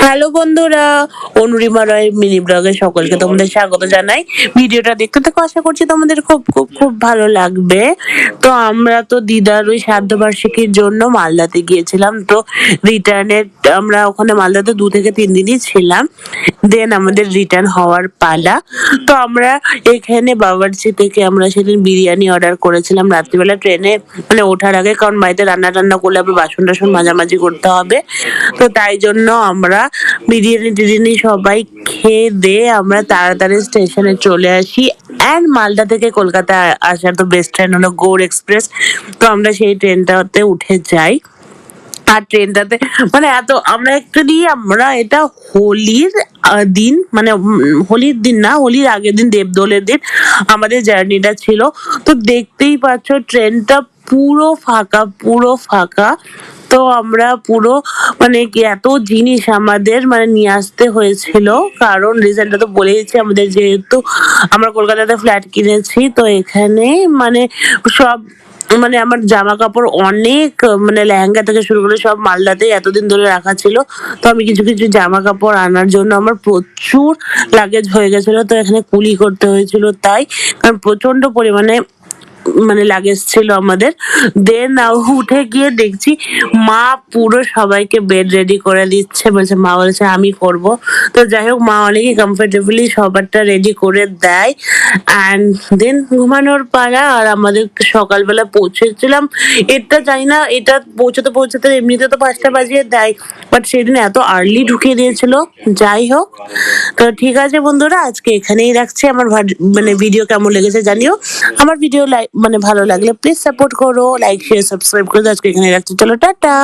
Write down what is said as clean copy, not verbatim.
Hello বন্ধুরা, অনুরিমা রয়ের mini ব্লগে সকলকে তোমাদের স্বাগত জানাই। ভিডিওটা দেখতে থাকো, আশা করছি তোমাদের খুব খুব খুব ভালো লাগবে। তো আমরা তো দিদার ওই শ্রাদ্ধবার্ষিকীর জন্য মালদাতে গিয়েছিলাম। তো রিটার্নের আমরা ওখানে মালদাতে 2 থেকে 3 দিনই ছিলাম। দেন আমাদের রিটার্ন হওয়ার পালা। তো আমরা এখানে বাবুর্চি থেকে আমরা সেদিন বিরিয়ানি অর্ডার করেছিলাম রাত্রিবেলা ট্রেনে মানে ওঠার আগে, কারণ বাড়িতে রান্না টান্না করলে আবার বাসন টাসন মাঝামাঝি করতে হবে। তো তাই জন্য আমরা বিরিয়ানি টিরিয়ানি সবাই খেয়ে দিয়ে আমরা তাড়াতাড়ি স্টেশনে চলে আসি। অ্যান্ড মালদা থেকে কলকাতা আসার তো বেস্ট ট্রেন হলো গৌড় এক্সপ্রেস। তো আমরা সেই ট্রেনটাতে উঠে যাই। আর ট্রেনটাতে মানে এত আমরা এটা হোলির দিন, মানে হোলির দিন না, হোলির আগের দিন দেবদোলের দিন আমাদের জার্নিটা ছিল। তো দেখতেই পাচ্ছ ট্রেনটা পুরো ফাঁকা, পুরো ফাঁকা। তো আমরা পুরো মানে কি এত জিনিস আমাদের মানে নিয়ে আসতে হয়েছিল, কারণ রিজনটা তো বলেইছি আমাদের, যেহেতু আমরা কলকাতাতে ফ্ল্যাট কিনেছি। তো এখানে মানে সব মানে আমার জামা কাপড় অনেক, মানে লেহেঙ্গা থেকে শুরু করে সব মালদাতে এতদিন ধরে রাখা ছিল। তো আমি কিছু কিছু জামা কাপড় আনার জন্য আমার প্রচুর লাগেজ হয়ে গেছিল। তো এখানে কুলি করতে হয়েছিল, তাই কারণ প্রচন্ড পরিমাণে মানে লাগেজ ছিল আমাদের। দেন উঠে গিয়ে দেখছি মা পুরো সবাইকে বেড রেডি করে দিচ্ছে, বলছে মা বলছে আমি করব। তো যাই হোক, মা অনেকই কমফোর্টেবলি সবারটা রেডি করে দেয়। অ্যান্ড দেন ঘুমানোর পালা। আর আমাদের সকালবেলা পৌঁছেছিলাম, এটা জানি না, এটা পৌঁছতে পৌঁছতে এমনিতে তো 5টা বাজিয়ে দেয়, বাট সেদিন এত আর্লি ঢুকিয়ে দিয়েছিল। যাই হোক, তো ঠিক আছে বন্ধুরা, আজকে এখানেই রাখছি। আমার মানে ভিডিও কেমন লেগেছে জানিও। আমার ভিডিও মানে ভালো লাগলে প্লিজ সাপোর্ট করো, লাইক শেয়ার সাবস্ক্রাইব করে আজকে এখানে রাখছি। চলো টাটা।